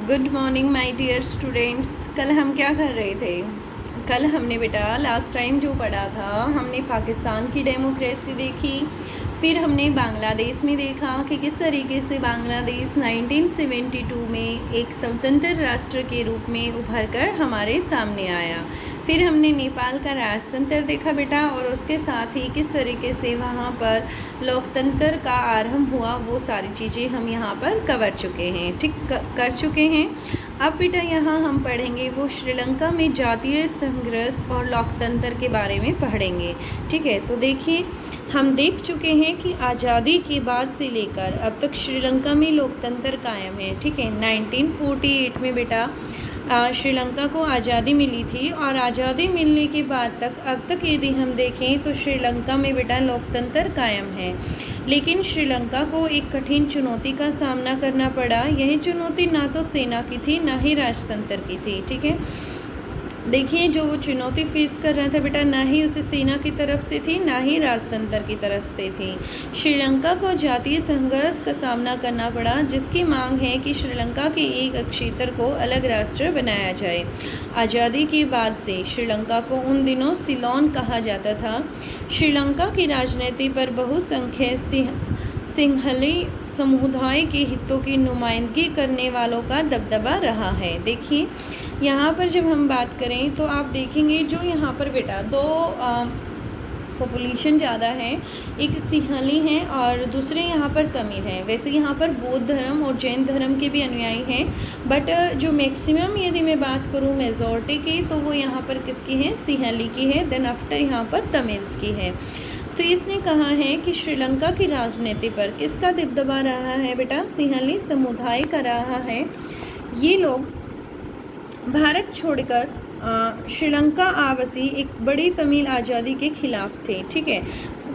Good morning my dear students. कल हम क्या कर रहे थे? कल हमने बेटा लास्ट टाइम जो पढ़ा था, हमने पाकिस्तान की डेमोक्रेसी देखी, फिर हमने बांग्लादेश में देखा कि किस तरीके से बांग्लादेश 1972 में एक स्वतंत्र राष्ट्र के रूप में उभर कर हमारे सामने आया। फिर हमने नेपाल का राजतंत्र देखा बेटा, और उसके साथ ही किस तरीके से वहाँ पर लोकतंत्र का आरंभ हुआ, वो सारी चीज़ें हम यहाँ पर कवर चुके हैं, ठीक कर चुके हैं। अब बेटा यहाँ हम पढ़ेंगे वो श्रीलंका में जातीय संघर्ष और लोकतंत्र के बारे में पढ़ेंगे, ठीक है। तो देखिए, हम देख चुके हैं कि आज़ादी के बाद से लेकर अब तक श्रीलंका में लोकतंत्र कायम है, ठीक है। 1948 में बेटा श्रीलंका को आज़ादी मिली थी, और आज़ादी मिलने के बाद तक अब तक यदि हम देखें तो श्रीलंका में बेटा लोकतंत्र कायम है। लेकिन श्रीलंका को एक कठिन चुनौती का सामना करना पड़ा। यह चुनौती ना तो सेना की थी, ना ही राजतंत्र की थी, ठीक है। देखिए, जो वो चुनौती फेस कर रहा था बेटा, ना ही उसे सेना की तरफ से थी, ना ही राजतंत्र की तरफ से थी। श्रीलंका को जातीय संघर्ष का सामना करना पड़ा, जिसकी मांग है कि श्रीलंका के एक क्षेत्र को अलग राष्ट्र बनाया जाए। आज़ादी के बाद से श्रीलंका को उन दिनों सिलोन कहा जाता था। श्रीलंका की राजनीति पर बहुसंख्यक सिंहली समुदाय के हितों की नुमाइंदगी करने वालों का दबदबा रहा है। देखिए, यहाँ पर जब हम बात करें तो आप देखेंगे जो यहाँ पर बेटा दो पॉपुलेशन ज़्यादा है, एक सिंहली है और दूसरे यहाँ पर तमिल है। वैसे यहाँ पर बौद्ध धर्म और जैन धर्म के भी अनुयायी हैं, बट जो मैक्सिमम यदि मैं बात करूँ मेजॉरिटी की, तो वो यहाँ पर किसकी है? सिंहली की है। देन आफ्टर यहाँ पर तमिल्स की है। तो इसने कहा है कि श्रीलंका की राजनीति पर किसका दबदबा रहा है बेटा? सिंहली समुदाय का रहा है। ये लोग भारत छोड़कर श्रीलंका आवासी एक बड़ी तमिल आज़ादी के खिलाफ थे, ठीक है।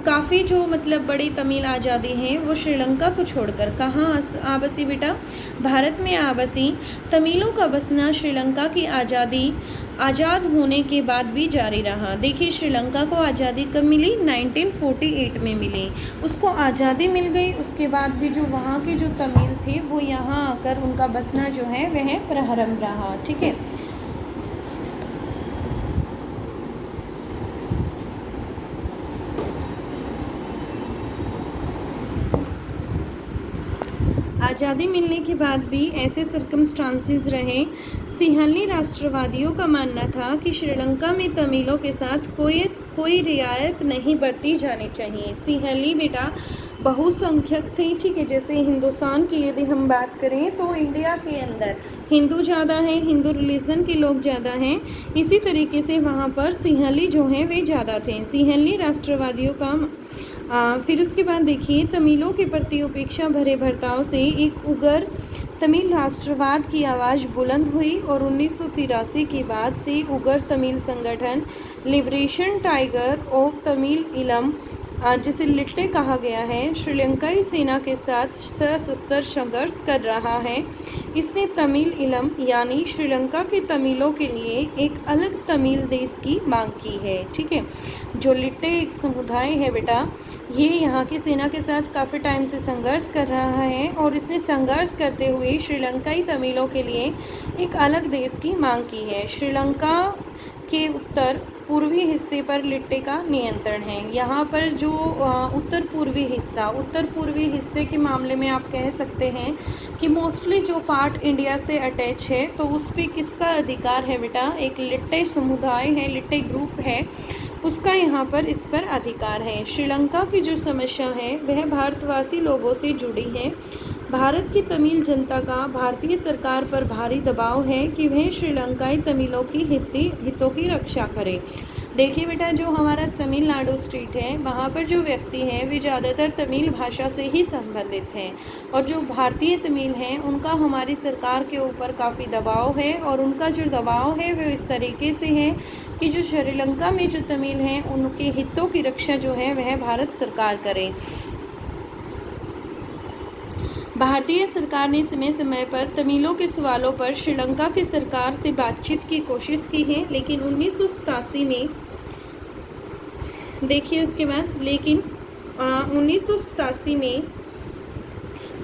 काफ़ी जो मतलब बड़ी तमिल आज़ादी हैं वो श्रीलंका को छोड़कर कहाँ आवासी बेटा? भारत में आवासी तमिलों का बसना श्रीलंका की आज़ाद होने के बाद भी जारी रहा। देखिए, श्रीलंका को आज़ादी कब मिली? 1948 में मिली। उसको आज़ादी मिल गई, उसके बाद भी जो वहाँ के जो तमिल थे वो यहाँ आकर उनका बसना जो है वह प्रारंभ रहा, ठीक है। आज़ादी मिलने के बाद भी ऐसे सर्कमस्टांसेस रहे। सिंहली राष्ट्रवादियों का मानना था कि श्रीलंका में तमिलों के साथ कोई रियायत नहीं बरती जानी चाहिए। सिंहली बेटा बहुसंख्यक थे, ठीक है। जैसे हिंदुस्तान की यदि हम बात करें तो इंडिया के अंदर हिंदू ज़्यादा हैं, हिंदू रिलीजन के लोग ज़्यादा हैं। इसी तरीके से वहाँ पर सिंहली जो हैं वे ज़्यादा थे। सिंहली राष्ट्रवादियों का फिर उसके बाद देखिए, तमिलों के प्रति उपेक्षा भरे बर्ताव से एक उग्र तमिल राष्ट्रवाद की आवाज़ बुलंद हुई, और 1983 के बाद से उग्र तमिल संगठन लिबरेशन टाइगर ऑफ तमिल इलम, जिसे लिट्टे कहा गया है, श्रीलंकाई सेना के साथ सशस्त्र संघर्ष कर रहा है। इसने तमिल इलम यानी श्रीलंका के तमिलों के लिए एक अलग तमिल देश की मांग की है, ठीक है। जो लिट्टे एक समुदाय है बेटा, ये यहाँ की सेना के साथ काफ़ी टाइम से संघर्ष कर रहा है, और इसने संघर्ष करते हुए श्रीलंकाई तमिलों के लिए एक अलग देश की मांग की है। श्रीलंका के उत्तर पूर्वी हिस्से पर लिट्टे का नियंत्रण है। यहाँ पर जो उत्तर पूर्वी हिस्से के मामले में आप कह सकते हैं कि मोस्टली जो पार्ट इंडिया से अटैच है, तो उस पर किसका अधिकार है बेटा? एक लिट्टे समुदाय है, लिट्टे ग्रुप है, उसका यहाँ पर इस पर अधिकार है। श्रीलंका की जो समस्या है वह भारतवासी लोगों से जुड़ी है। भारत की तमिल जनता का भारतीय सरकार पर भारी दबाव है कि वह श्रीलंकाई तमिलों की हितों की रक्षा करे। देखिए बेटा, जो हमारा तमिलनाडु स्टेट है, वहाँ पर जो व्यक्ति हैं वे ज़्यादातर तमिल भाषा से ही संबंधित हैं, और जो भारतीय तमिल हैं उनका हमारी सरकार के ऊपर काफ़ी दबाव है, और उनका जो दबाव है वो इस तरीके से है कि जो श्रीलंका में जो तमिल हैं उनके हितों की रक्षा जो है वह भारत सरकार करे। भारतीय सरकार ने समय समय पर तमिलों के सवालों पर श्रीलंका की सरकार से बातचीत की कोशिश की है, लेकिन 1987 में देखिए उसके बाद 1987 में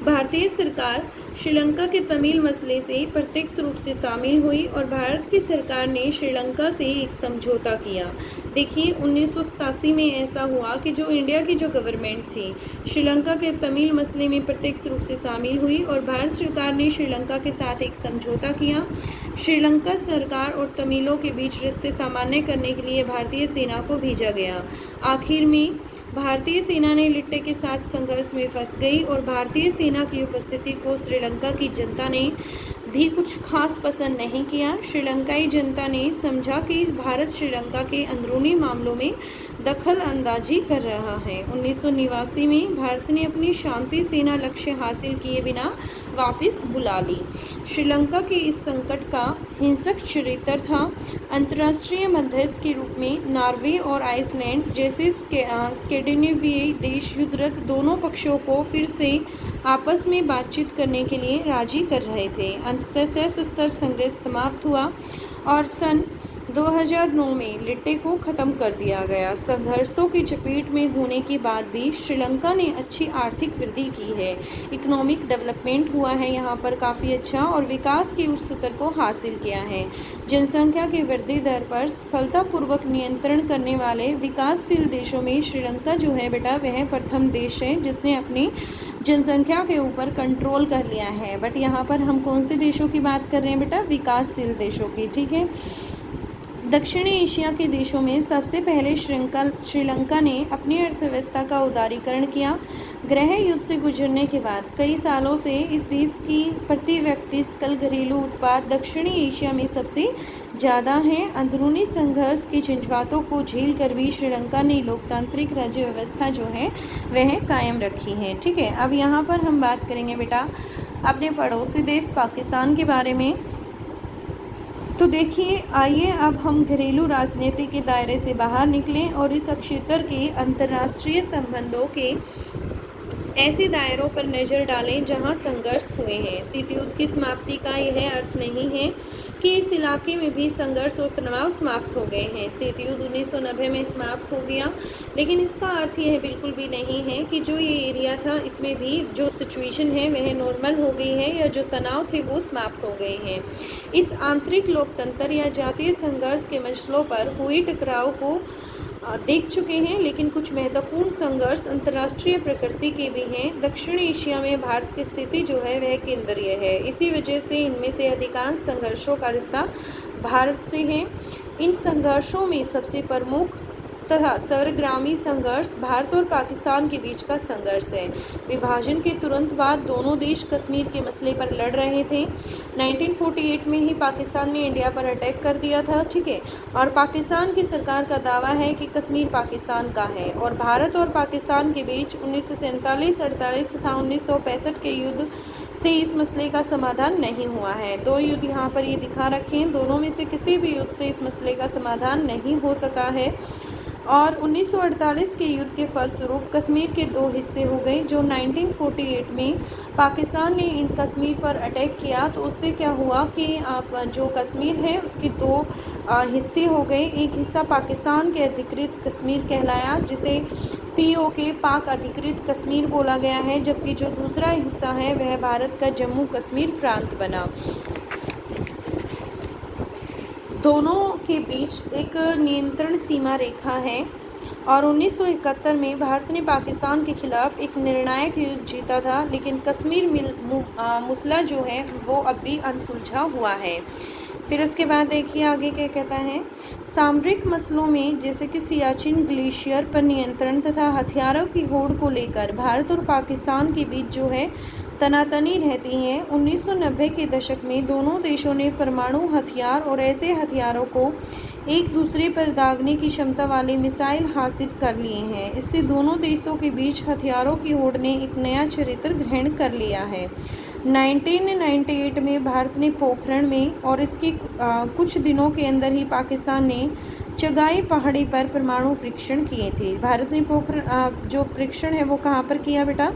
भारतीय सरकार श्रीलंका के तमिल मसले से प्रत्यक्ष रूप से शामिल हुई और भारत की सरकार ने श्रीलंका से एक समझौता किया। देखिए 1987 में ऐसा हुआ कि जो इंडिया की जो गवर्नमेंट थी श्रीलंका के तमिल मसले में प्रत्यक्ष रूप से शामिल हुई और भारत सरकार ने श्रीलंका के साथ एक समझौता किया। श्रीलंका सरकार और तमिलों के बीच रिश्ते सामान्य करने के लिए भारतीय सेना को भेजा गया। आखिर में भारतीय सेना ने लिट्टे के साथ संघर्ष में फंस गई और भारतीय सेना की उपस्थिति को श्रीलंका की जनता ने भी कुछ खास पसंद नहीं किया। श्रीलंकाई जनता ने समझा कि भारत श्रीलंका के अंदरूनी मामलों में दखल अंदाजी कर रहा है। 1989 में भारत ने अपनी शांति सेना लक्ष्य हासिल किए बिना वापस बुला ली। श्रीलंका के इस संकट का हिंसक चरित्र था। अंतर्राष्ट्रीय मध्यस्थ के रूप में नॉर्वे और आइसलैंड जैसे स्कैंडिनेवियाई देश युद्धरत दोनों पक्षों को फिर से आपस में बातचीत करने के लिए राजी कर रहे थे। अंततः सशस्त्र संघर्ष समाप्त हुआ और सन 2009 में लिट्टे को ख़त्म कर दिया गया। संघर्षों की चपेट में होने के बाद भी श्रीलंका ने अच्छी आर्थिक वृद्धि की है। इकोनॉमिक डेवलपमेंट हुआ है यहाँ पर काफ़ी अच्छा और विकास के उच्च स्तर को हासिल किया है। जनसंख्या के वृद्धि दर पर सफलतापूर्वक नियंत्रण करने वाले विकासशील देशों में श्रीलंका जो है बेटा वह प्रथम देश है जिसने अपनी जनसंख्या के ऊपर कंट्रोल कर लिया है। बट यहाँ पर हम कौन से देशों की बात कर रहे हैं बेटा? विकासशील देशों की, ठीक है। दक्षिणी एशिया के देशों में सबसे पहले श्रीलंका ने अपनी अर्थव्यवस्था का उदारीकरण किया। गृह युद्ध से गुजरने के बाद कई सालों से इस देश की प्रति व्यक्ति सकल घरेलू उत्पाद दक्षिणी एशिया में सबसे ज़्यादा है। अंदरूनी संघर्ष की झंझावातों को झेल कर भी श्रीलंका ने लोकतांत्रिक राज्य व्यवस्था जो है वह कायम रखी है, ठीक है। अब यहाँ पर हम बात करेंगे बेटा अपने पड़ोसी देश पाकिस्तान के बारे में। तो देखिए आइए अब हम घरेलू राजनीति के दायरे से बाहर निकलें और इस क्षेत्र के अंतर्राष्ट्रीय संबंधों के ऐसे दायरों पर नज़र डालें जहां संघर्ष हुए हैं। शीत युद्ध की समाप्ति का यह अर्थ नहीं है कि इस इलाके में भी संघर्ष और तनाव समाप्त हो गए हैं। शीत युद्ध 1990 में समाप्त हो गया, लेकिन इसका अर्थ यह बिल्कुल भी नहीं है कि जो ये एरिया था इसमें भी जो सिचुएशन है वह नॉर्मल हो गई है या जो तनाव थे वो समाप्त हो गए हैं। इस आंतरिक लोकतंत्र या जातीय संघर्ष के मसलों पर हुए टकराव को देख चुके हैं, लेकिन कुछ महत्वपूर्ण संघर्ष अंतर्राष्ट्रीय प्रकृति के भी हैं। दक्षिण एशिया में भारत की स्थिति जो है वह केंद्रीय है। इसी वजह से इनमें से अधिकांश संघर्षों का रिश्ता भारत से है। इन संघर्षों में सबसे प्रमुख तथा सर्वग्रामी संघर्ष भारत और पाकिस्तान के बीच का संघर्ष है। विभाजन के तुरंत बाद दोनों देश कश्मीर के मसले पर लड़ रहे थे। 1948 में ही पाकिस्तान ने इंडिया पर अटैक कर दिया था, ठीक है। और पाकिस्तान की सरकार का दावा है कि कश्मीर पाकिस्तान का है और भारत और पाकिस्तान के बीच 1947-48 तथा 1965 के युद्ध से इस मसले का समाधान नहीं हुआ है। दो युद्ध यहाँ पर ये दिखा रखे हैं, दोनों में से किसी भी युद्ध से इस मसले का समाधान नहीं हो सका है। और 1948 के युद्ध के फलस्वरूप कश्मीर के दो हिस्से हो गए। जो 1948 में पाकिस्तान ने इन कश्मीर पर अटैक किया तो उससे क्या हुआ कि जो कश्मीर है उसके दो हिस्से हो गए। एक हिस्सा पाकिस्तान के अधिकृत कश्मीर कहलाया जिसे POK पाक अधिकृत कश्मीर बोला गया है, जबकि जो दूसरा हिस्सा है वह भारत का जम्मू कश्मीर प्रांत बना। दोनों के बीच एक नियंत्रण सीमा रेखा है और 1971 में भारत ने पाकिस्तान के खिलाफ एक निर्णायक युद्ध जीता था, लेकिन कश्मीर मसला जो है वो अब भी अनसुलझा हुआ है। फिर उसके बाद देखिए आगे क्या कहता है। सामरिक मसलों में जैसे कि सियाचिन ग्लेशियर पर नियंत्रण तथा हथियारों की होड़ को लेकर भारत और पाकिस्तान के बीच जो है तनातनी रहती है। 1990 के दशक में दोनों देशों ने परमाणु हथियार और ऐसे हथियारों को एक दूसरे पर दागने की क्षमता वाले मिसाइल हासिल कर लिए हैं। इससे दोनों देशों के बीच हथियारों की होड़ ने एक नया चरित्र ग्रहण कर लिया है। 1998 में भारत ने पोखरण में और इसके कुछ दिनों के अंदर ही पाकिस्तान ने चगाई पहाड़ी पर परमाणु परीक्षण किए थे। भारत ने पोखरण जो परीक्षण है वो कहाँ पर किया बेटा?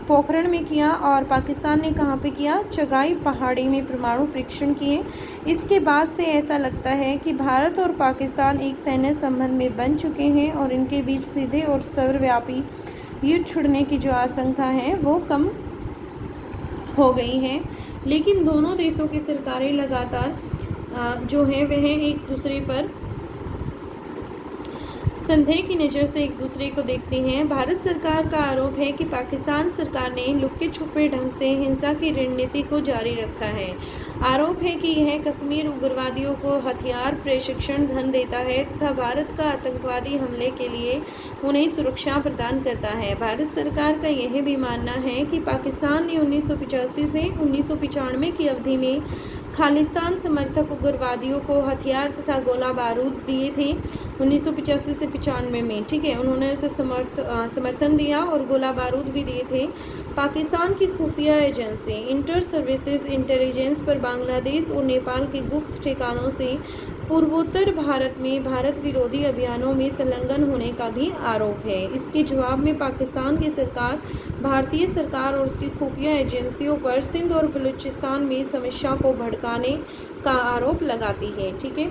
पोखरण में किया। और पाकिस्तान ने कहाँ पे किया? चगाई पहाड़ी में परमाणु परीक्षण किए। इसके बाद से ऐसा लगता है कि भारत और पाकिस्तान एक सैन्य संबंध में बन चुके हैं और इनके बीच सीधे और सर्वव्यापी युद्ध छिड़ने की जो आशंका है वो कम हो गई हैं, लेकिन दोनों देशों की सरकारें लगातार जो है वह एक दूसरे पर संदेह की नज़र से एक दूसरे को देखते हैं। भारत सरकार का आरोप है कि पाकिस्तान सरकार ने लुके छुपे ढंग से हिंसा की रणनीति को जारी रखा है। आरोप है कि यह कश्मीर उग्रवादियों को हथियार प्रशिक्षण धन देता है तथा भारत का आतंकवादी हमले के लिए उन्हें सुरक्षा प्रदान करता है। भारत सरकार का यह भी मानना है कि पाकिस्तान ने 1985 से 1995 की अवधि में खालिस्तान समर्थक उग्रवादियों को हथियार तथा गोला बारूद दिए थे। 1985 से 95 में, ठीक है, उन्होंने उसे समर्थन दिया और गोला बारूद भी दिए थे। पाकिस्तान की खुफिया एजेंसी इंटर सर्विसेज इंटेलिजेंस पर बांग्लादेश और नेपाल के गुप्त ठिकानों से पूर्वोत्तर भारत में भारत विरोधी अभियानों में संलग्न होने का भी आरोप है। इसके जवाब में पाकिस्तान की सरकार भारतीय सरकार और उसकी खुफिया एजेंसियों पर सिंध और बलूचिस्तान में समस्या को भड़काने का आरोप लगाती है, ठीक है।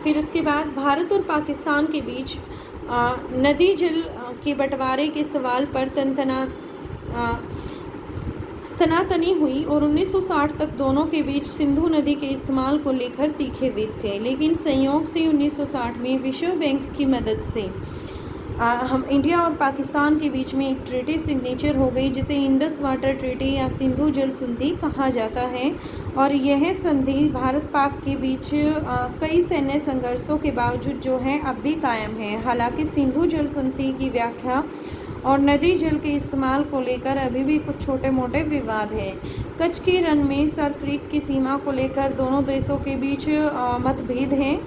फिर उसके बाद भारत और पाकिस्तान के बीच नदी जल के बंटवारे के सवाल पर तनातनी हुई और 1960 तक दोनों के बीच सिंधु नदी के इस्तेमाल को लेकर तीखे विद थे, लेकिन संयोग से 1960 में विश्व बैंक की मदद से हम इंडिया और पाकिस्तान के बीच में एक ट्रीटी सिग्नेचर हो गई जिसे इंडस वाटर ट्रीटी या सिंधु जल संधि कहा जाता है। और यह संधि भारत पाक के बीच कई सैन्य संघर्षों के बावजूद जो है अब भी कायम है। हालांकि सिंधु जल संधि की व्याख्या और नदी जल के इस्तेमाल को लेकर अभी भी कुछ छोटे मोटे विवाद हैं। कच्छ के रण में सर क्रीक की सीमा को लेकर दोनों देशों के बीच मतभेद हैं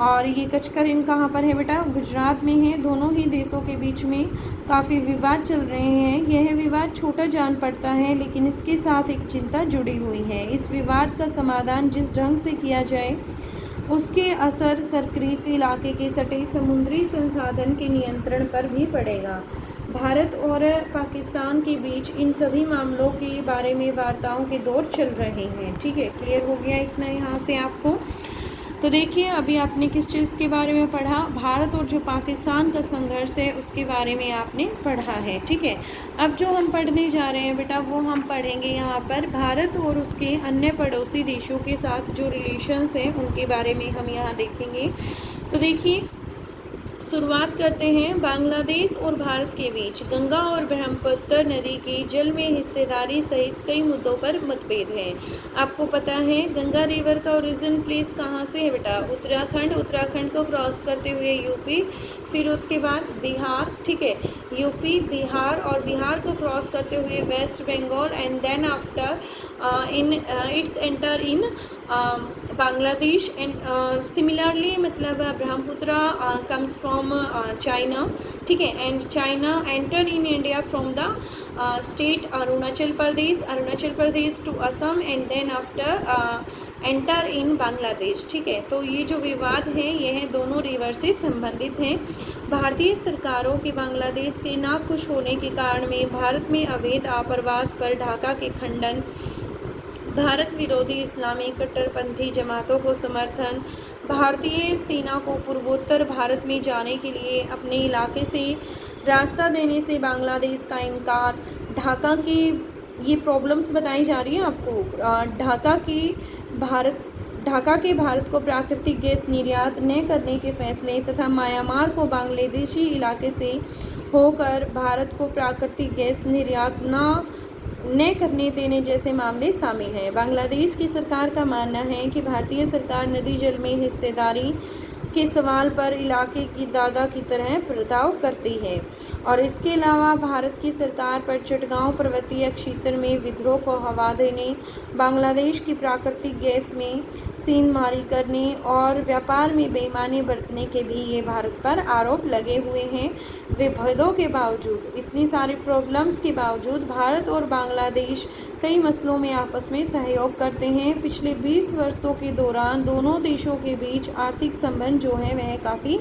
और ये कच्छ का रण कहाँ पर है बेटा? गुजरात में है। दोनों ही देशों के बीच में काफ़ी विवाद चल रहे हैं। यह विवाद छोटा जान पड़ता है लेकिन इसके साथ एक चिंता जुड़ी हुई है। इस विवाद का समाधान जिस ढंग से किया जाए उसके असर सर क्रीक इलाके के सटे समुद्री संसाधन के नियंत्रण पर भी पड़ेगा। भारत और पाकिस्तान के बीच इन सभी मामलों के बारे में वार्ताओं के दौर चल रहे हैं, ठीक है। क्लियर हो गया इतना यहाँ से आपको? तो देखिए अभी आपने किस चीज़ के बारे में पढ़ा? भारत और जो पाकिस्तान का संघर्ष है उसके बारे में आपने पढ़ा है, ठीक है। अब जो हम पढ़ने जा रहे हैं बेटा वो हम पढ़ेंगे यहाँ पर भारत और उसके अन्य पड़ोसी देशों के साथ जो रिलेशंस हैं उनके बारे में हम यहाँ देखेंगे। तो देखिए शुरुआत करते हैं। बांग्लादेश और भारत के बीच गंगा और ब्रह्मपुत्र नदी की जल में हिस्सेदारी सहित कई मुद्दों पर मतभेद हैं। आपको पता है गंगा रिवर का ओरिजिन प्लेस कहाँ से है बेटा? उत्तराखंड। उत्तराखंड को क्रॉस करते हुए यूपी, फिर उसके बाद बिहार, ठीक है, यूपी, बिहार और बिहार को क्रॉस करते हुए West Bengal and then after its enter in Bangladesh and similarly मतलब ब्रह्मपुत्र कम्स फ्रॉम चाइना, ठीक है, and China enter in India from the state Arunachal Pradesh to Assam and then after enter in Bangladesh, ठीक है। तो ये जो विवाद हैं यह दोनों रिवर से संबंधित हैं। भारतीय सरकारों के बांग्लादेश से नाखुश होने के कारण में भारत में अवैध आप्रवास पर ढाका के खंडन, भारत विरोधी इस्लामी कट्टरपंथी जमातों को समर्थन, भारतीय सेना को पूर्वोत्तर भारत में जाने के लिए अपने इलाके से रास्ता देने से बांग्लादेश का इनकार, ढाका की ये प्रॉब्लम्स बताई जा रही हैं आपको। ढाका के भारत को प्राकृतिक गैस निर्यात न करने के फैसले तथा म्यांमार को बांग्लादेशी इलाके से होकर भारत को प्राकृतिक गैस निर्यात न करने देने जैसे मामले शामिल हैं। बांग्लादेश की सरकार का मानना है कि भारतीय सरकार नदी जल में हिस्सेदारी के सवाल पर इलाके की दादा की तरह बर्ताव करती है और इसके अलावा भारत की सरकार पर चटगांव पर्वतीय क्षेत्र में विद्रोह को हवा देने, बांग्लादेश की प्राकृतिक गैस में सींधमारी करने और व्यापार में बेईमानी बरतने के भी ये भारत पर आरोप लगे हुए हैं। विभेदों के बावजूद, इतनी सारी प्रॉब्लम्स के बावजूद भारत और बांग्लादेश कई मसलों में आपस में सहयोग करते हैं। पिछले 20 वर्षों के दौरान दोनों देशों के बीच आर्थिक संबंध जो हैं वह काफ़ी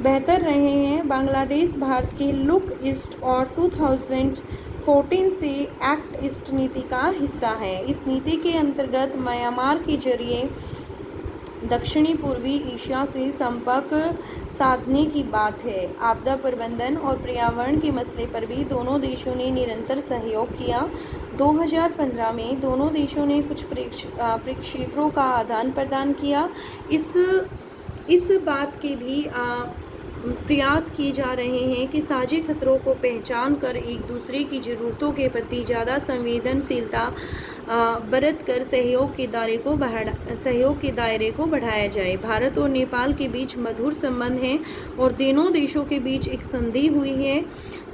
बेहतर रहे हैं। बांग्लादेश भारत के लुक ईस्ट और 2014 से एक्ट ईस्ट नीति का हिस्सा है। इस नीति के अंतर्गत म्यांमार के जरिए दक्षिणी पूर्वी एशिया से संपर्क साधने की बात है। आपदा प्रबंधन और पर्यावरण के मसले पर भी दोनों देशों ने निरंतर सहयोग किया। 2015 में दोनों देशों ने कुछ प्रक्षेत्रों का आदान प्रदान किया। इस बात के भी प्रयास किए जा रहे हैं कि साझे खतरों को पहचान कर एक दूसरे की ज़रूरतों के प्रति ज़्यादा संवेदनशीलता बरत कर सहयोग के दायरे को बढ़ाया जाए। भारत और नेपाल के बीच मधुर संबंध हैं और दोनों देशों के बीच एक संधि हुई है।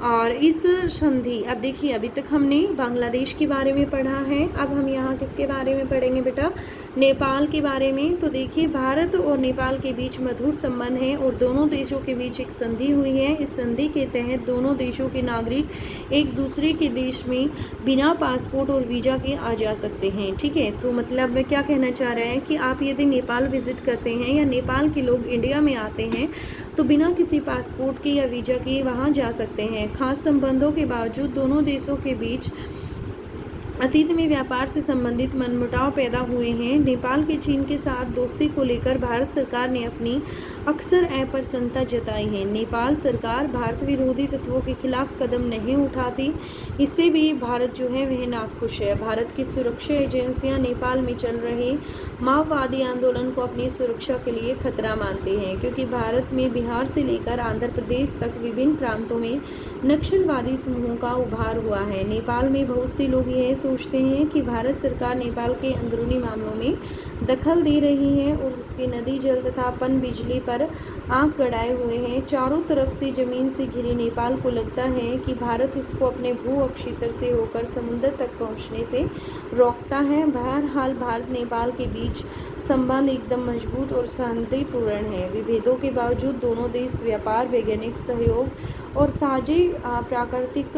और इस संधि, अब देखिए, अभी तक हमने बांग्लादेश के बारे में पढ़ा है, अब हम यहाँ किसके बारे में पढ़ेंगे बेटा? नेपाल के बारे में। तो देखिए, भारत और नेपाल के बीच मधुर संबंध है और दोनों देशों के बीच एक संधि हुई है। इस संधि के तहत दोनों देशों के नागरिक एक दूसरे के देश में बिना पासपोर्ट और वीज़ा के आ जा सकते हैं। ठीक है, तो मतलब मैं क्या कहना चाह रहा है कि आप यदि नेपाल विजिट करते हैं या नेपाल के लोग इंडिया में आते हैं तो बिना किसी पासपोर्ट के या वीज़ा के वहाँ जा सकते हैं। खास संबंधों के बावजूद दोनों देशों के बीच अतीत में व्यापार से संबंधित मनमुटाव पैदा हुए हैं। नेपाल के चीन के साथ दोस्ती को लेकर भारत सरकार ने अपनी अक्सर अप्रसन्नता जताई है। नेपाल सरकार भारत विरोधी तत्वों के खिलाफ कदम नहीं उठाती, इससे भी भारत जो है वह नाखुश है। भारत की सुरक्षा एजेंसियां नेपाल में चल रहे माओवादी आंदोलन को अपनी सुरक्षा के लिए खतरा मानती हैं, क्योंकि भारत में बिहार से लेकर आंध्र प्रदेश तक विभिन्न प्रांतों में नक्सलवादी समूहों का उभार हुआ है। नेपाल में बहुत से लोग यह सोचते हैं कि भारत सरकार नेपाल के अंदरूनी मामलों में दखल दे रही है और उसके नदी, जल तथा पन बिजली पर आंख गड़ाए हुए हैं। चारों तरफ से जमीन से घिरे नेपाल को लगता है कि भारत उसको अपने भू अक्षेत्र से होकर समुद्र तक पहुंचने से रोकता है। बहरहाल भारत नेपाल के बीच संबंध एकदम मजबूत और शांतिपूर्ण है। विभेदों के बावजूद दोनों देश व्यापार, वैज्ञानिक सहयोग और साझे प्राकृतिक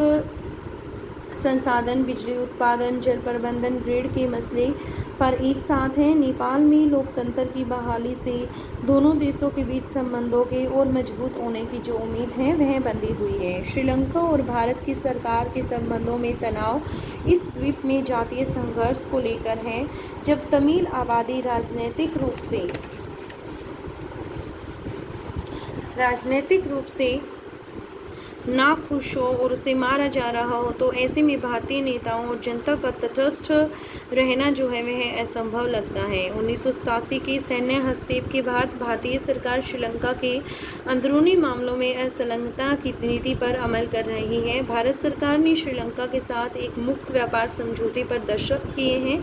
संसाधन, बिजली उत्पादन, जल प्रबंधन, ग्रिड के मसले पर एक साथ हैं। नेपाल में लोकतंत्र की बहाली से दोनों देशों के बीच संबंधों के और मजबूत होने की जो उम्मीद है वह बंधी हुई है। श्रीलंका और भारत की सरकार के संबंधों में तनाव इस द्वीप में जातीय संघर्ष को लेकर है। जब तमिल आबादी राजनीतिक रूप से नाखुश हो और उसे मारा जा रहा हो, तो ऐसे में भारतीय नेताओं और जनता का तटस्थ रहना जो है वह असंभव लगता है। 1987 के सैन्य हस्तक्षेप के बाद भारतीय सरकार श्रीलंका के अंदरूनी मामलों में असंलग्नता की नीति पर अमल कर रही है। भारत सरकार ने श्रीलंका के साथ एक मुक्त व्यापार समझौते पर दस्तखत किए हैं।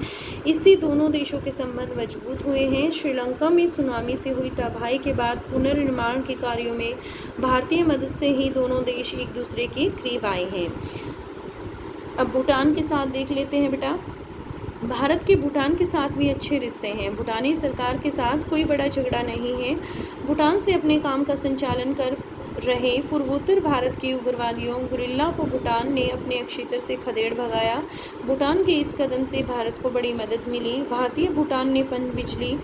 इससे दोनों देशों के संबंध मजबूत हुए हैं। श्रीलंका में सुनामी से हुई तबाही के बाद पुनर्निर्माण के कार्यों में भारतीय मदद से ही दोनों देश एक दूसरे के करीब आए हैं। अब भूटान के साथ देख लेते हैं बेटा। भारत के भूटान के साथ भी अच्छे रिश्ते हैं। भूटानी सरकार के साथ कोई बड़ा झगड़ा नहीं है। भूटान से अपने काम का संचालन कर रहे पूर्वोत्तर भारत के उग्रवादियों गुरिल्ला को भूटान ने अपने क्षेत्र से खदेड़ भगाया। भूटान के इस कदम से भारत को बड़ी मदद मिली। भारतीय भूटान ने पन बिजली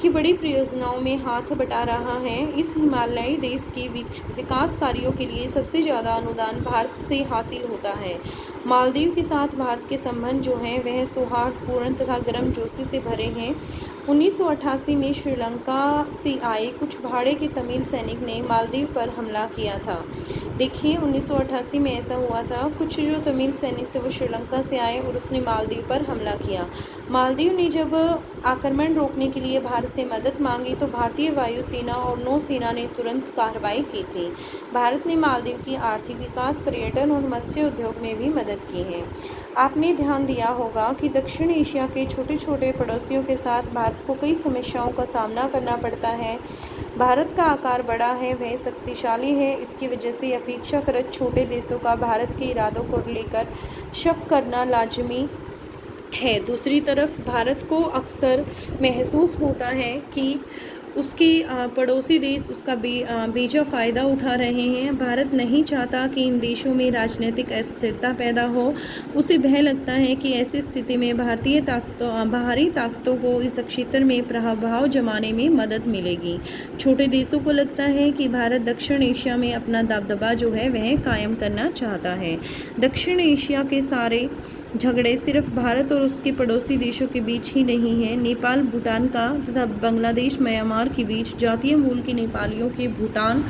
की बड़ी परियोजनाओं में हाथ बटा रहा है। इस हिमालयी देश के विकास कार्यों के लिए सबसे ज़्यादा अनुदान भारत से हासिल होता है। मालदीव के साथ भारत के संबंध जो हैं वह सौहार्दपूर्ण तथा गर्मजोशी से भरे हैं। 1988 में श्रीलंका से आए कुछ भाड़े के तमिल सैनिक ने मालदीव पर हमला किया था। देखिए, 1988 में ऐसा हुआ था, कुछ जो तमिल सैनिक थे वो श्रीलंका से आए और उसने मालदीव पर हमला किया। मालदीव ने जब आक्रमण रोकने के लिए भारत से मदद मांगी तो भारतीय वायुसेना और नौसेना ने तुरंत कार्रवाई की थी। भारत ने मालदीव की आर्थिक विकास, पर्यटन और मत्स्य उद्योग में भी मदद की है। आपने ध्यान दिया होगा कि दक्षिण एशिया के छोटे छोटे पड़ोसियों के साथ भारत को कई समस्याओं का सामना करना पड़ता है। भारत का आकार बड़ा है, वह शक्तिशाली है, इसकी वजह से अपेक्षाकृत छोटे देशों का भारत के इरादों को लेकर शक करना लाजमी है। दूसरी तरफ भारत को अक्सर महसूस होता है कि उसके पड़ोसी देश उसका बेजा फ़ायदा उठा रहे हैं। भारत नहीं चाहता कि इन देशों में राजनीतिक अस्थिरता पैदा हो। उसे भय लगता है कि ऐसी स्थिति में बाहरी ताकतों को इस क्षेत्र में प्रभाव जमाने में मदद मिलेगी। छोटे देशों को लगता है कि भारत दक्षिण एशिया में अपना दबदबा जो है वह कायम करना चाहता है। दक्षिण एशिया के सारे झगड़े सिर्फ भारत और उसके पड़ोसी देशों के बीच ही नहीं है। नेपाल, भूटान का तथा बांग्लादेश, म्यांमार के बीच जातीय मूल के नेपालियों के भूटान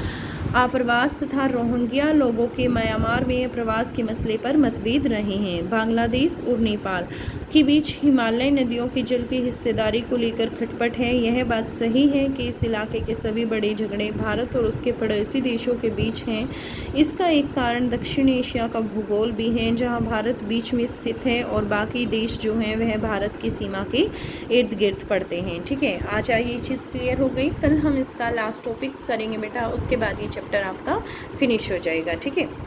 आप्रवास तथा रोहिंग्या लोगों के म्यांमार में प्रवास के मसले पर मतभेद रहे हैं। बांग्लादेश और नेपाल के बीच हिमालय नदियों के जल की हिस्सेदारी को लेकर खटपट है। यह बात सही है कि इस इलाके के सभी बड़े झगड़े भारत और उसके पड़ोसी देशों के बीच हैं। इसका एक कारण दक्षिण एशिया का भूगोल भी है, जहां भारत बीच में स्थित है और बाकी देश जो हैं वह भारत की सीमा के इर्द गिर्द पड़ते हैं। ठीक है, आज ये चीज़ क्लियर हो गई। कल हम इसका लास्ट टॉपिक करेंगे बेटा, उसके बाद ये चैप्टर आपका फिनिश हो जाएगा। ठीक है।